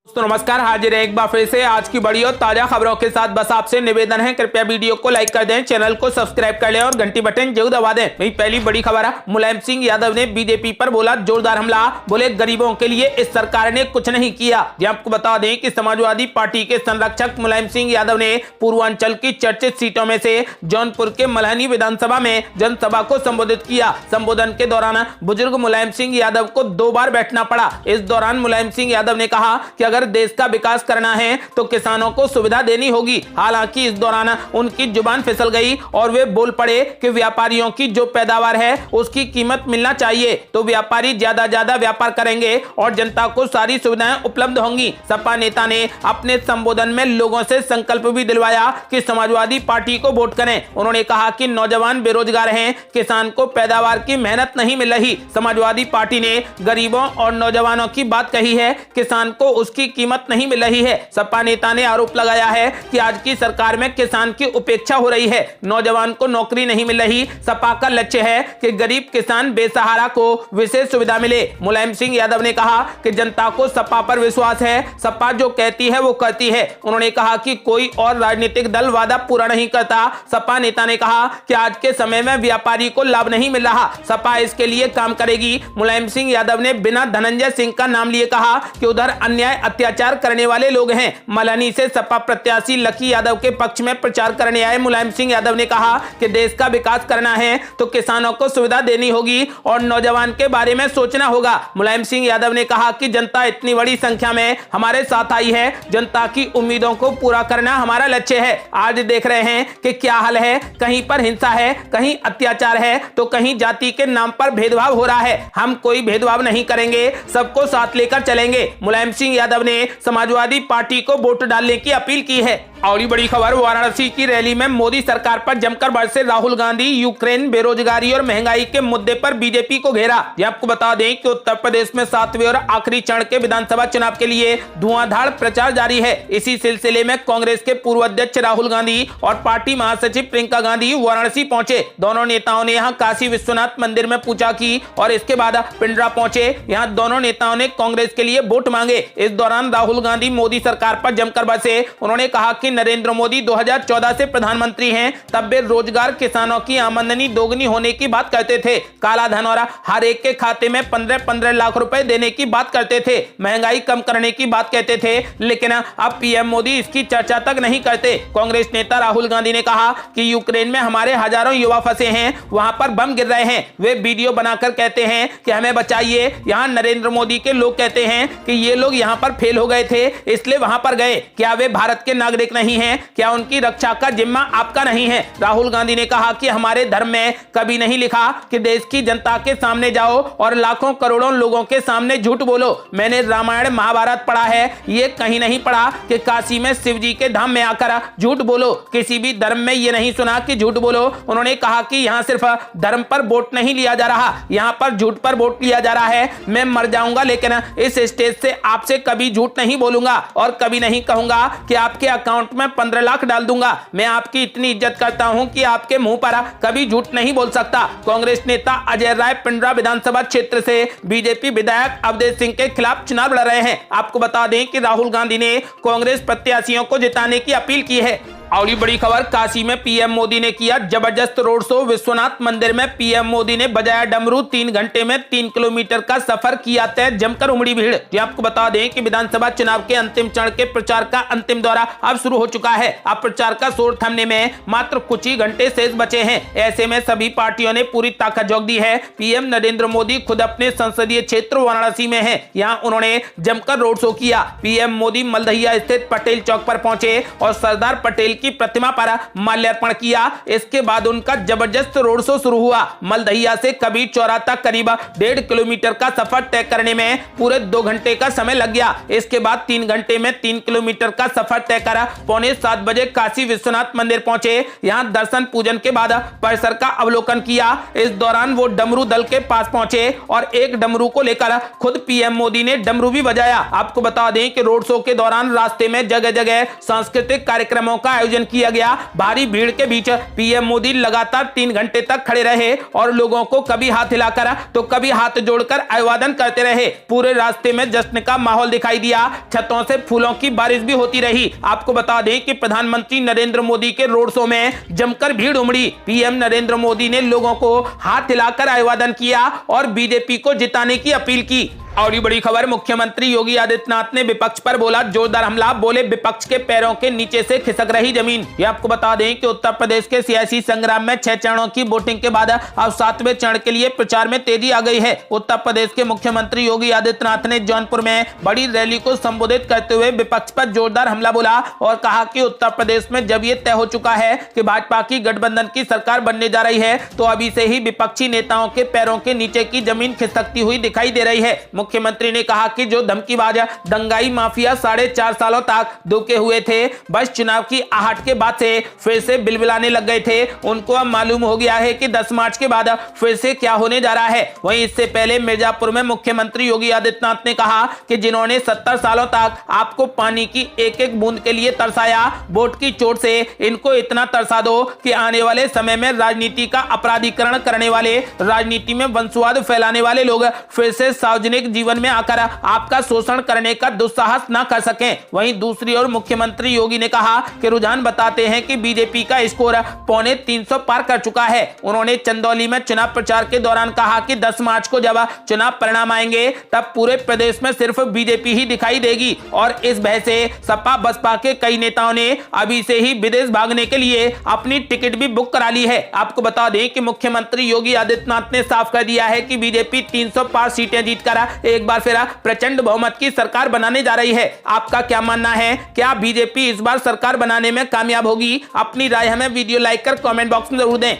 तो नमस्कार, हाजिर है एक बार फिर से आज की बड़ी और ताजा खबरों के साथ। बस आपसे निवेदन है, कृपया वीडियो को लाइक कर दें, चैनल को सब्सक्राइब कर लें और घंटी बटन जरूर दबा दें। वही पहली बड़ी खबर है, मुलायम सिंह यादव ने बीजेपी पर बोला जोरदार हमला। बोले गरीबों के लिए इस सरकार ने कुछ नहीं किया। आपको बता दें कि समाजवादी पार्टी के संरक्षक मुलायम सिंह यादव ने पूर्वांचल की चर्चित सीटों में से जौनपुर के मल्हनी विधानसभा में जनसभा को संबोधित किया। संबोधन के दौरान बुजुर्ग मुलायम सिंह यादव को 2 बार बैठना पड़ा। इस दौरान मुलायम सिंह यादव ने कहा कि अगर देश का विकास करना है तो किसानों को सुविधा देनी होगी। हालांकि इस दौरान उनकी जुबान फिसल गई और वे बोल पड़े कि व्यापारियों की जो पैदावार है उसकी कीमत मिलना चाहिए, तो व्यापारी ज्यादा व्यापार करेंगे और जनता को सारी सुविधाएं उपलब्ध होंगी। सपा नेता ने अपने संबोधन में लोगों से संकल्प भी दिलवाया कि समाजवादी पार्टी को वोट करें। उन्होंने कहा कि नौजवान बेरोजगार हैं, किसान को पैदावार की मेहनत नहीं मिल रही। समाजवादी पार्टी ने गरीबों और नौजवानों की बात कही है, किसान को उसकी कीमत नहीं मिल रही है। सपा नेता ने आरोप लगाया है कि आज की सरकार में किसान की उपेक्षा हो रही है, नौजवान को नौकरी नहीं मिल रही। सपा का लक्ष्य है कि गरीब किसान बेसहारा को विशेष सुविधा मिले। मुलायम सिंह यादव ने कहा कि जनता को सपा पर विश्वास है, सपा जो कहती है वो करती है। उन्होंने कहा कि कोई और राजनीतिक दल वादा पूरा नहीं करता। सपा नेता ने कहा कि आज के समय में व्यापारी को लाभ नहीं मिल रहा, सपा इसके लिए काम करेगी। मुलायम सिंह यादव ने बिना धनंजय सिंह का नाम लिए कहा कि उधर अन्याय अत्याचार करने वाले लोग हैं। मल्हनी से सपा प्रत्याशी लकी यादव के पक्ष में प्रचार करने आए मुलायम सिंह यादव ने कहा कि देश का विकास करना है तो किसानों को सुविधा देनी होगी और नौजवान के बारे में सोचना होगा। मुलायम सिंह यादव ने कहा कि जनता इतनी बड़ी संख्या में हमारे साथ आई है, जनता की उम्मीदों को पूरा करना हमारा लक्ष्य है। आज देख रहे हैं कि क्या हाल है, कहीं पर हिंसा है, कहीं अत्याचार है, तो कहीं जाति के नाम पर भेदभाव हो रहा है। हम कोई भेदभाव नहीं करेंगे, सबको साथ लेकर चलेंगे। मुलायम सिंह यादव ने समाजवादी पार्टी को वोट डालने की अपील की है। और बड़ी खबर, वाराणसी की रैली में मोदी सरकार पर जमकर बरसे राहुल गांधी। यूक्रेन, बेरोजगारी और महंगाई के मुद्दे पर बीजेपी को घेरा। आपको बता दें कि उत्तर प्रदेश में 7वें और आखिरी चरण के विधानसभा चुनाव के लिए धुआंधार प्रचार जारी है। इसी सिलसिले में कांग्रेस के पूर्व अध्यक्ष राहुल गांधी और पार्टी महासचिव प्रियंका गांधी वाराणसी पहुंचे। दोनों नेताओं ने यहाँ काशी विश्वनाथ मंदिर में पूजा की और इसके बाद पिंडरा पहुंचे। यहाँ दोनों नेताओं ने कांग्रेस के लिए वोट मांगे। इस दौरान राहुल गांधी मोदी सरकार पर जमकर बरसे। उन्होंने कहा कि नरेंद्र मोदी 2014 से प्रधानमंत्री हैं, तब वे रोजगार, किसानों की आमदनी दोगुनी होने की बात करते थे, काला धन और हर एक के खाते में 15-15 लाख रुपए देने की बात करते थे, महंगाई कम करने की बात कहते थे, लेकिन अब पीएम मोदी इसकी चर्चा तक नहीं करते। कांग्रेस नेता राहुल गांधी ने कहा कि यूक्रेन में हमारे हजारों युवा फंसे हैं, वहां पर बम गिर रहे हैं। वे वीडियो बनाकर कहते हैं कि हमें बचाइए। यहाँ नरेंद्र मोदी के लोग कहते हैं कि ये लोग यहाँ पर फेल हो गए थे इसलिए वहां पर गए। क्या वे भारत के नागरिक नहीं हैं? क्या उनकी रक्षा का जिम्मा आपका नहीं है? राहुल गांधी ने कहा कि हमारे धर्म में कभी नहीं लिखा कि देश की जनता के सामने जाओ और लाखों करोड़ों लोगों के सामने झूठ बोलो। मैंने रामायण महाभारत पढ़ा है, ये कहीं नहीं पढ़ा कि काशी में शिव जी के धाम में आकर झूठ बोलो। किसी भी धर्म में ये नहीं सुना कि झूठ बोलो। उन्होंने कहा कि यहाँ सिर्फ धर्म पर वोट नहीं लिया जा रहा, यहाँ पर झूठ पर वोट लिया जा रहा है। मैं मर जाऊंगा लेकिन इस स्टेज से आपसे कभी झूठ नहीं बोलूंगा और कभी नहीं कहूंगा कि आपके अकाउंट में 15 लाख डाल दूंगा। मैं आपकी इतनी इज्जत करता हूं कि आपके मुंह पर कभी झूठ नहीं बोल सकता। कांग्रेस नेता अजय राय पिंडरा विधानसभा क्षेत्र से बीजेपी विधायक अवधेश सिंह के खिलाफ चुनाव लड़ रहे हैं। आपको बता दें कि राहुल गांधी ने कांग्रेस प्रत्याशियों को जिताने की अपील की है। और ये बड़ी खबर, काशी में पीएम मोदी ने किया जबरदस्त रोड शो। विश्वनाथ मंदिर में पीएम मोदी ने बजाया डमरू। 3 घंटे में 3 किलोमीटर का सफर किया तय, जमकर उमड़ी भीड़। ये आपको बता दें कि विधानसभा चुनाव के अंतिम चरण के प्रचार का अंतिम दौरा अब शुरू हो चुका है। अब प्रचार का शोर थमने में मात्र कुछ ही घंटे शेष बचे हैं। ऐसे में सभी पार्टियों ने पूरी ताकत झोंक दी है। पीएम नरेंद्र मोदी खुद अपने संसदीय क्षेत्र वाराणसी में है, यहाँ उन्होंने जमकर रोड शो किया। पीएम मोदी मल्हैया स्थित पटेल चौक पर पहुंचे और सरदार पटेल की प्रतिमा पर माल्यार्पण किया। इसके बाद उनका जबरदस्त रोड शो शुरू हुआ। मल्हैया से कबीर चौरा तक करीब 1.5 किलोमीटर का सफर तय करने में पूरे 2 घंटे का समय लग गया। इसके बाद 3 घंटे में 3 किलोमीटर का सफर तय कर 6:45 बजे काशी विश्वनाथ मंदिर पहुंचे। यहां दर्शन पूजन के बाद परिसर का अवलोकन किया। इस दौरान वो डमरू दल के पास पहुंचे और एक डमरू को लेकर खुद पीएम मोदी ने डमरू भी बजाया। आपको बता दें कि रोड शो के दौरान रास्ते में जगह जगह सांस्कृतिक कार्यक्रमों का आयोजन किया गया। भारी भीड़ के बीच पीएम मोदी लगातार 3 घंटे तक खड़े रहे और लोगों को कभी हाथ हिलाकर तो कभी हाथ जोड़कर अभिवादन करते रहे। पूरे रास्ते में जश्न का माहौल दिखाई दिया, छतों से फूलों की बारिश भी होती रही। आपको बता दें कि प्रधानमंत्री नरेंद्र मोदी के रोड शो में जमकर भीड़ उमड़ी। पीएम नरेंद्र मोदी ने लोगों को हाथ हिलाकर अभिवादन किया और बीजेपी को जिताने की अपील की। और ये बड़ी खबर, मुख्यमंत्री योगी आदित्यनाथ ने विपक्ष पर बोला जोरदार हमला। बोले विपक्ष के पैरों के नीचे से खिसक रही जमीन। ये आपको बता दें कि उत्तर प्रदेश के सियासी संग्राम में 6 चरणों की वोटिंग के बाद अब 7वें चरण के लिए प्रचार में तेजी आ गई है। उत्तर प्रदेश के मुख्यमंत्री योगी आदित्यनाथ ने जौनपुर में बड़ी रैली को संबोधित करते हुए विपक्ष पर जोरदार हमला बोला और कहा कि उत्तर प्रदेश में जब ये तय हो चुका है कि भाजपा की गठबंधन की सरकार बनने जा रही है तो अभी से ही विपक्षी नेताओं के पैरों के नीचे की जमीन खिसकती हुई दिखाई दे रही है। मुख्यमंत्री ने कहा कि जो धमकीबाज दंगाई माफिया 4.5 सालों तक दुखे हुए थे, बस चुनाव की आहट के बाद से फिर से बिलबिलाने लग गए थे, उनको अब मालूम हो गया है कि 10 मार्च के बाद फिर से क्या होने जा रहा है। वहीं इससे पहले मिर्जापुर में मुख्यमंत्री योगी आदित्यनाथ ने कहा कि जिन्होंने 70 सालों तक आपको पानी की एक एक बूंद के लिए तरसाया, वोट की चोट से इनको इतना तरसा दो कि आने वाले समय में राजनीति का अपराधीकरण करने वाले, राजनीति में वंशवाद फैलाने वाले लोग फिर से सार्वजनिक जीवन में आकर आपका शोषण करने का दुस्साहस न कर सकें। वहीं दूसरी ओर मुख्यमंत्री योगी ने कहा कि रुझान बताते हैं कि बीजेपी का स्कोर 350 पार कर चुका है। उन्होंने चंदौली में चुनाव प्रचार के दौरान कहा कि 10 मार्च को जब चुनाव परिणाम आएंगे तब पूरे प्रदेश में सिर्फ बीजेपी ही दिखाई देगी और इस भय से सपा बसपा के कई नेताओं ने अभी से ही विदेश भागने के लिए अपनी टिकट भी बुक करा ली है। आपको बता दें कि मुख्यमंत्री योगी आदित्यनाथ ने साफ कर दिया है कि बीजेपी 300 पार सीटें जीतकर एक बार फिर प्रचंड बहुमत की सरकार बनाने जा रही है। आपका क्या मानना है, क्या बीजेपी इस बार सरकार बनाने में कामयाब होगी? अपनी राय हमें वीडियो लाइक कर कमेंट बॉक्स में जरूर दें।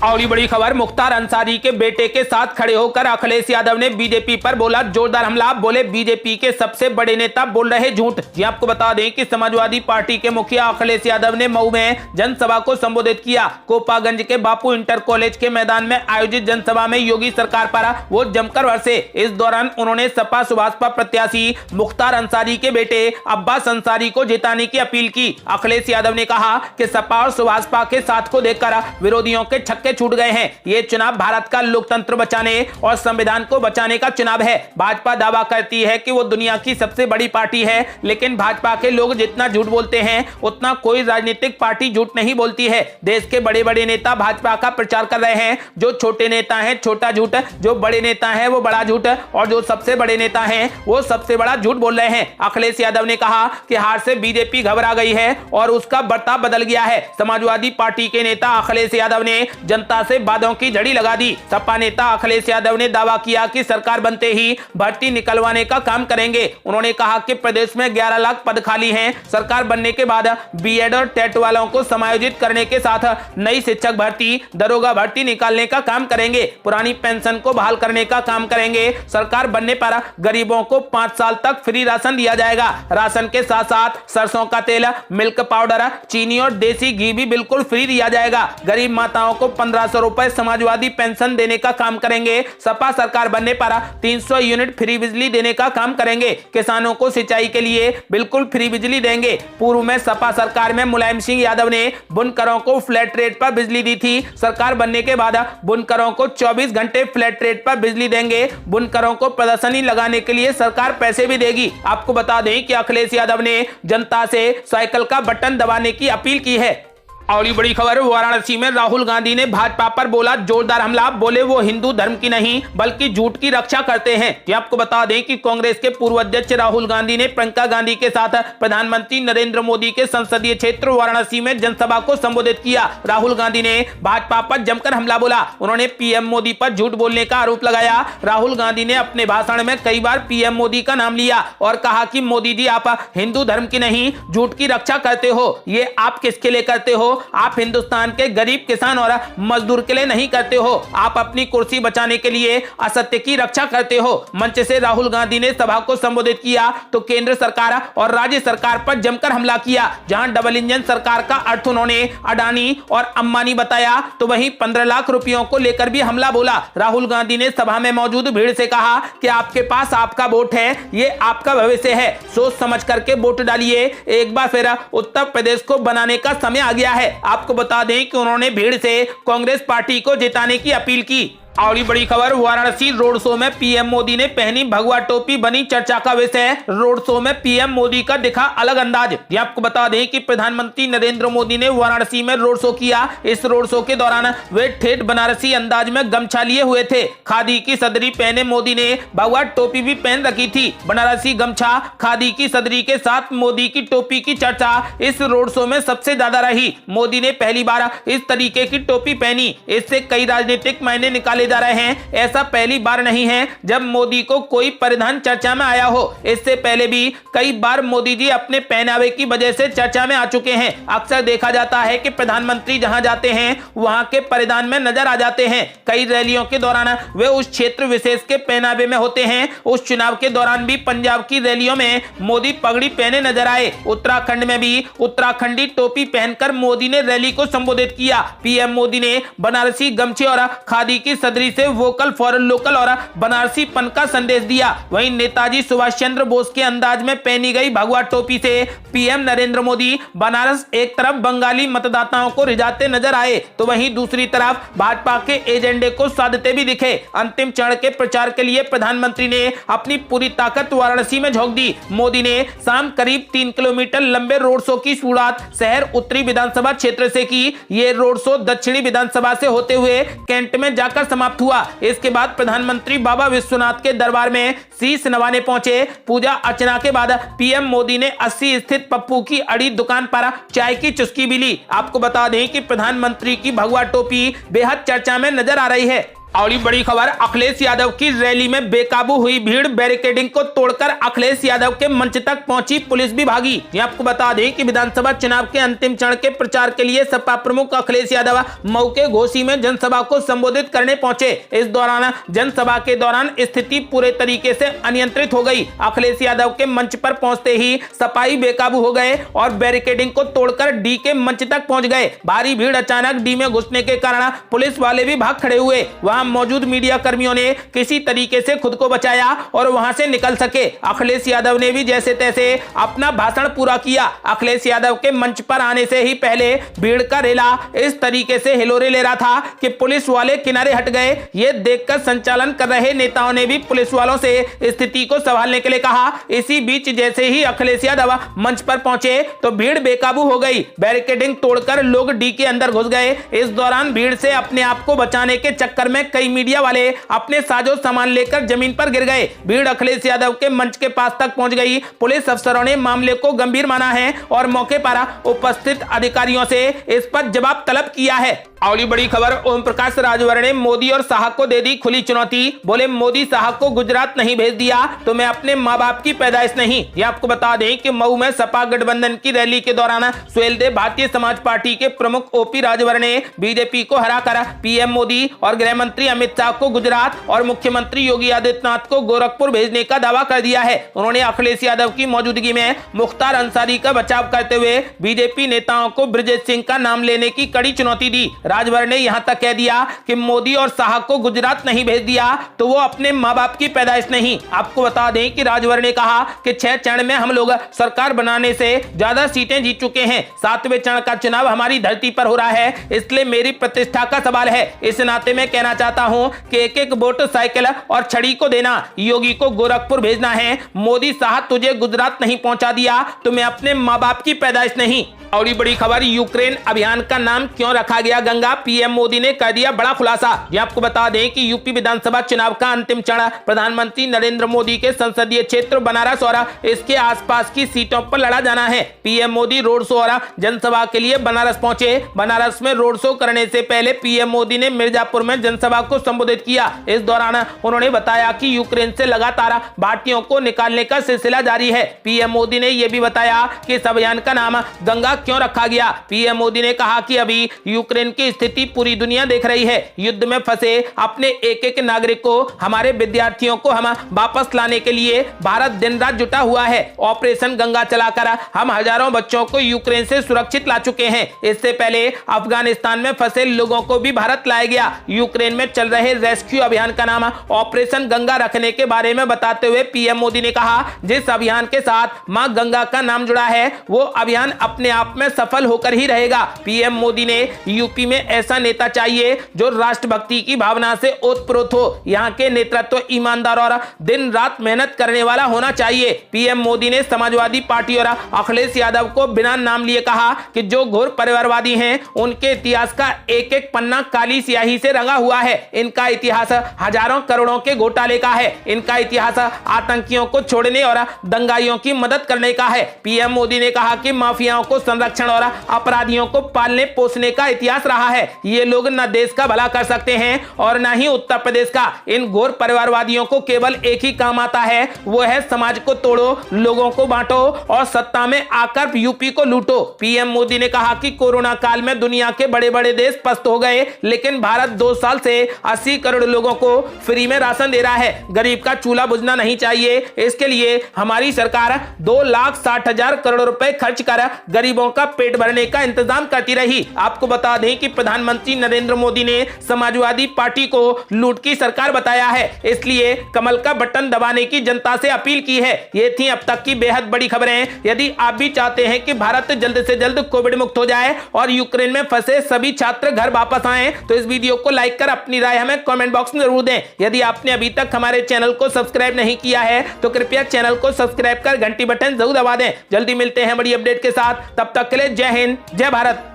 और ये बड़ी खबर, मुख्तार अंसारी के बेटे के साथ खड़े होकर अखिलेश यादव ने बीजेपी पर बोला जोरदार हमला। बोले बीजेपी के सबसे बड़े नेता बोल रहे झूठ। जी आपको बता दें कि समाजवादी पार्टी के मुखिया अखिलेश यादव ने मऊ में जनसभा को संबोधित किया। कोपागंज के बापू इंटर कॉलेज के मैदान में आयोजित जनसभा में योगी सरकार पर वो जमकर बरसे। इस दौरान उन्होंने सपा सुभाषपा प्रत्याशी मुख्तार अंसारी के बेटे अब्बास अंसारी को जिताने की अपील की। अखिलेश यादव ने कहा कि सपा और सुभाषपा के साथ को देखकर विरोधियों के छक्के छूट गए हैं। ये चुनाव भारत का लोकतंत्र बचाने और संविधान को बचाने का चुनाव है। भाजपा दावा करती है कि वो दुनिया की सबसे बड़ी पार्टी है, लेकिन भाजपा के लोग जितना झूठ बोलते हैं उतना कोई राजनीतिक पार्टी झूठ नहीं बोलती है। देश के बड़े बड़े नेता भाजपा का प्रचार कर रहे हैं। जो छोटे नेता हैं छोटा झूठ, जो बड़े नेता हैं वो बड़ा झूठ और जो सबसे बड़े नेता हैं वो सबसे बड़ा झूठ बोल रहे हैं। अखिलेश यादव ने कहा कि हार से बीजेपी घबरा गई है और उसका बर्ताव बदल गया है। समाजवादी पार्टी के नेता अखिलेश यादव ने जनता से वादों की झड़ी लगा दी। सपा नेता अखिलेश यादव ने दावा किया कि सरकार बनते ही भर्ती निकलवाने का काम करेंगे। उन्होंने कहा कि प्रदेश में 11 लाख पद खाली हैं। सरकार बनने के बाद बीएड और टेट वालों को समायोजित करने के साथ नई शिक्षक भर्ती, दरोगा भर्ती निकालने का काम करेंगे। पुरानी पेंशन को बहाल करने का काम करेंगे। सरकार बनने पर गरीबों को 5 साल तक फ्री राशन दिया जाएगा। राशन के साथ साथ सरसों का तेल, मिल्क पाउडर, चीनी और देसी घी भी बिल्कुल फ्री दिया जाएगा। गरीब माताओं को 1500 रुपए समाजवादी पेंशन देने का काम करेंगे। सपा सरकार बनने पर 300 यूनिट फ्री बिजली देने का काम करेंगे। किसानों को सिंचाई के लिए बिल्कुल फ्री बिजली देंगे। पूर्व में सपा सरकार में मुलायम सिंह यादव ने बुनकरों को फ्लैट रेट पर बिजली दी थी। सरकार बनने के बाद बुनकरों को 24 घंटे फ्लैट रेट पर बिजली देंगे। बुनकरों को प्रदर्शनी लगाने के लिए सरकार पैसे भी देगी। आपको बता दें कि अखिलेश यादव ने जनता से साइकिल का बटन दबाने की अपील की है। और ये बड़ी खबर, वाराणसी में राहुल गांधी ने भाजपा पर बोला जोरदार हमला। बोले वो हिंदू धर्म की नहीं बल्कि झूठ की रक्षा करते हैं। ये आपको बता दें कि कांग्रेस के पूर्व अध्यक्ष राहुल गांधी ने प्रियंका गांधी के साथ प्रधानमंत्री नरेंद्र मोदी के संसदीय क्षेत्र वाराणसी में जनसभा को संबोधित किया। राहुल गांधी ने भाजपा पर जमकर हमला बोला। उन्होंने पीएम मोदी पर झूठ बोलने का आरोप लगाया। राहुल गांधी ने अपने भाषण में कई बार पीएम मोदी का नाम लिया और कहा कि मोदी जी आप हिंदू धर्म की नहीं झूठ की रक्षा करते हो। ये आप किसके लिए करते हो? आप हिंदुस्तान के गरीब किसान और मजदूर के लिए नहीं करते हो, आप अपनी कुर्सी बचाने के लिए असत्य की रक्षा करते हो। मंच से राहुल गांधी ने सभा को संबोधित किया तो केंद्र सरकार और राज्य सरकार पर जमकर हमला किया। जहां डबल इंजन सरकार का अर्थ उन्होंने अडानी और अंबानी बताया, तो वहीं 15 लाख रुपयों को लेकर भी हमला बोला। राहुल गांधी ने सभा में मौजूद भीड़ से कहा कि आपके पास आपका वोट है, ये आपका भविष्य है, सोच समझ करके वोट डालिए। एक बार फिर उत्तर प्रदेश को बनाने का समय आ गया है। आपको बता दें कि उन्होंने भीड़ से कांग्रेस पार्टी को जिताने की अपील की। और बड़ी खबर, वाराणसी रोड शो में पीएम मोदी ने पहनी भगवा टोपी बनी चर्चा का विषय। रोड शो में पीएम मोदी का दिखा अलग अंदाज। ये आपको बता दें कि प्रधानमंत्री नरेंद्र मोदी ने वाराणसी में रोड शो किया। इस रोड शो के दौरान वे ठेठ बनारसी अंदाज में गमछा लिए हुए थे। खादी की सदरी पहने मोदी ने भगवा टोपी भी पहन रखी थी। बनारसी गमछा, खादी की सदरी के साथ मोदी की टोपी की चर्चा इस रोड शो में सबसे ज्यादा रही। मोदी ने पहली बार इस तरीके की टोपी पहनी। इससे कई राजनीतिक मायने निकाले जा रहे हैं। ऐसा पहली बार नहीं है जब मोदी को कोई परिधान चर्चा में आया हो। इससे पहले भी कई बार मोदी जी अपने पहनावे की वजह से चर्चा में आ चुके हैं। अक्सर देखा जाता है कि प्रधानमंत्री जहां जाते हैं वहां के परिधान में नजर आ जाते हैं। कई रैलियों के दौरान वे उस क्षेत्र विशेष के पहनावे में होते हैं। उस चुनाव के दौरान भी पंजाब की रैलियों में मोदी पगड़ी पहने नजर आए। उत्तराखंड में भी उत्तराखंडी टोपी पहनकर मोदी ने रैली को संबोधित किया। पीएम मोदी ने बनारसी गमछे और खादी की सदरी से वोकल फॉर लोकल और बनारसी पन का संदेश दिया। वहीं नेताजी सुभाष चंद्र बोस के अंदाज में पहनी गई भगवा टोपी से पीएम नरेंद्र मोदी बनारस एक तरफ बंगाली मतदाताओं को रिझाते नजर आए, तो वहीं दूसरी तरफ भाजपा के एजेंडे को साधते भी दिखे। अंतिम चरण के प्रचार के लिए प्रधानमंत्री ने अपनी पूरी ताकत वाराणसी में झोंक दी। मोदी ने शाम करीब 3 किलोमीटर लंबे रोड शो की शुरुआत शहर उत्तरी विधानसभा क्षेत्र से की। ये रोड शो दक्षिणी विधानसभा से होते हुए कैंट में जाकर समाप्त हुआ। इसके बाद प्रधानमंत्री बाबा विश्वनाथ के दरबार में शीश नवाने पहुंचे। पूजा अर्चना के बाद पीएम मोदी ने 80 स्थित पप्पू की अड़ी दुकान पर चाय की चुस्की भी ली। आपको बता दें कि प्रधानमंत्री की भगवा टोपी बेहद चर्चा में नजर आ रही है। और बड़ी खबर, अखिलेश यादव की रैली में बेकाबू हुई भीड़, बैरिकेडिंग को तोड़कर अखिलेश यादव के मंच तक पहुंची, पुलिस भी भागी। ये आपको बता दें कि विधानसभा चुनाव के अंतिम चरण के प्रचार के लिए सपा प्रमुख अखिलेश यादव मऊ के घोसी में जनसभा को संबोधित करने पहुंचे। इस दौरान जनसभा के दौरान स्थिति पूरे तरीके से अनियंत्रित हो गई। अखिलेश यादव के मंच पर पहुंचते ही सपाही बेकाबू हो गए और बैरिकेडिंग को तोड़कर डी के मंच तक पहुंच गए। भारी भीड़ अचानक डी में घुसने के कारण पुलिस वाले भी भाग खड़े हुए। मौजूद मीडिया कर्मियों ने किसी तरीके से खुद को बचाया और वहां से निकल सके। अखिलेश यादव ने भी जैसे तैसे अपना भाषण पूरा किया। अखिलेश यादव के मंच पर आने से ही पहले भीड़ का रेला इस तरीके से हिलोरे ले रहा था कि पुलिस वाले किनारे हट गए। ये देखकर संचालन कर रहे नेताओं ने भी पुलिस वालों से स्थिति को संभालने के लिए कहा। इसी बीच जैसे ही अखिलेश यादव मंच पर पहुंचे तो भीड़ बेकाबू हो गई। बैरिकेडिंग तोड़कर लोग डी के अंदर घुस गए। इस दौरान भीड़ से अपने आप को बचाने के चक्कर में कई मीडिया वाले अपने साजो सामान लेकर जमीन पर गिर गए। भीड़ अखिलेश यादव के मंच के पास तक पहुंच गई। पुलिस अफसरों ने मामले को गंभीर माना है और मौके पर उपस्थित अधिकारियों से इस पर जवाब तलब किया है। और बड़ी खबर, ओम प्रकाश राजभर ने मोदी और शाह को दे दी खुली चुनौती। बोले, मोदी शाह को गुजरात नहीं भेज दिया तो मैं अपने माँ बाप की पैदाइश नहीं। ये आपको बता दें कि मऊ में सपा गठबंधन की रैली के दौरान सुहेलदेव भारतीय समाज पार्टी के प्रमुख ओपी राजभर ने बीजेपी को हराकर पीएम मोदी और गृह मंत्री अमित शाह को गुजरात और मुख्यमंत्री योगी आदित्यनाथ को गोरखपुर भेजने का दावा कर दिया है। उन्होंने अखिलेश यादव की मौजूदगी में मुख्तार अंसारी का बचाव करते हुए बीजेपी नेताओं को ब्रजेश सिंह का नाम लेने की कड़ी चुनौती दी। राजभर ने यहां तक कह दिया कि मोदी और शाह को गुजरात नहीं भेज दिया तो वो अपने माँ बाप की पैदाइश नहीं। आपको बता दें कि राजभर ने कहा कि 6 चरण में हम लोग सरकार बनाने से ज्यादा सीटें जीत चुके हैं। 7वें चरण का चुनाव हमारी धरती पर हो रहा है, इसलिए मेरी प्रतिष्ठा का सवाल है। इस नाते मैं कहना चाहता हूं कि एक वोट साइकिल और छड़ी को देना, योगी को गोरखपुर भेजना है। मोदी शाह तुझे गुजरात नहीं पहुंचा दिया तो मैं अपने माँ बाप की पैदाइश नहीं। और बड़ी खबर, यूक्रेन अभियान का नाम क्यों रखा गया गंगा दंगा, पीएम मोदी ने कर दिया बड़ा खुलासा। ये आपको बता दें कि यूपी विधानसभा चुनाव का अंतिम चरण प्रधानमंत्री नरेंद्र मोदी के संसदीय क्षेत्र बनारस और इसके आसपास की सीटों पर लड़ा जाना है। पीएम मोदी रोड शो और जनसभा के लिए बनारस पहुंचे। बनारस में रोड शो करने से पहले पीएम मोदी ने मिर्जापुर में जनसभा को संबोधित किया। इस दौरान उन्होंने बताया कि यूक्रेन से लगातार भारतीयों को निकालने का सिलसिला जारी है। पीएम मोदी ने यह भी बताया कि इस अभियान का नाम गंगा क्यों रखा गया। पीएम मोदी ने कहा कि अभी यूक्रेन की स्थिति पूरी दुनिया देख रही है। युद्ध में फंसे अपने एक एक नागरिक को, हमारे विद्यार्थियों को हम वापस लाने के लिए भारत दिन रात जुटा हुआ है। ऑपरेशन गंगा चलाकर हम हजारों बच्चों को यूक्रेन से सुरक्षित ला चुके हैं। इससे पहले अफगानिस्तान में फंसे लोगों को भी भारत लाया गया। यूक्रेन में चल रहे रेस्क्यू अभियान का नाम ऑपरेशन गंगा रखने के बारे में बताते हुए पीएम मोदी ने कहा, जिस अभियान के साथ मां गंगा का नाम जुड़ा है वो अभियान अपने आप में सफल होकर ही रहेगा। पीएम मोदी ने यूपी में ऐसा नेता चाहिए जो राष्ट्रभक्ति की भावना से ओतप्रोत हो। यहाँ के नेतृत्व ईमानदार और दिन रात मेहनत करने वाला होना चाहिए। पीएम मोदी ने समाजवादी पार्टी और अखिलेश यादव को बिना नाम लिए कहा कि जो घोर परिवारवादी हैं उनके इतिहास का एक एक पन्ना काली स्याही से रंगा हुआ है। इनका इतिहास हजारों करोड़ों के घोटाले का है। इनका इतिहास आतंकियों को छोड़ने और दंगाइयों की मदद करने का है। पीएम मोदी ने कहा कि माफियाओं को संरक्षण और अपराधियों को पालने पोसने का इतिहास रहा है। ये लोग न देश का भला कर सकते हैं और न ही उत्तर प्रदेश का। इन घोर परिवारवादियों को केवल एक ही काम आता है, वो है समाज को तोड़ो, लोगों को बांटो और सत्ता में आकर यूपी को लूटो। पीएम मोदी ने कहा कि कोरोना काल में दुनिया के बड़े बड़े देश पस्त हो गए, लेकिन भारत 2 साल से 80 करोड़ लोगों को फ्री में राशन दे रहा है। गरीब का चूल्हा बुझना नहीं चाहिए। इसके लिए हमारी सरकार 2,60,000 करोड़ रुपए खर्च कर गरीबों का पेट भरने का इंतजाम करती रही। आपको बता दें कि प्रधानमंत्री नरेंद्र मोदी ने समाजवादी पार्टी को लूट की सरकार बताया है, इसलिए कमल का बटन दबाने की जनता से अपील की है। ये थी अब तक की बेहद बड़ी खबरें। यदि आप भी चाहते हैं कि भारत जल्द से जल्द कोविड मुक्त हो जाए और यूक्रेन में फंसे सभी छात्र घर वापस आए, तो इस वीडियो को लाइक कर अपनी राय हमें कमेंट बॉक्स में जरूर दें। यदि आपने अभी तक हमारे चैनल को सब्सक्राइब नहीं किया है तो कृपया चैनल को सब्सक्राइब कर घंटी बटन जरूर दबा दें। जल्दी मिलते हैं बड़ी अपडेट के साथ, तब तक के लिए जय हिंद, जय भारत।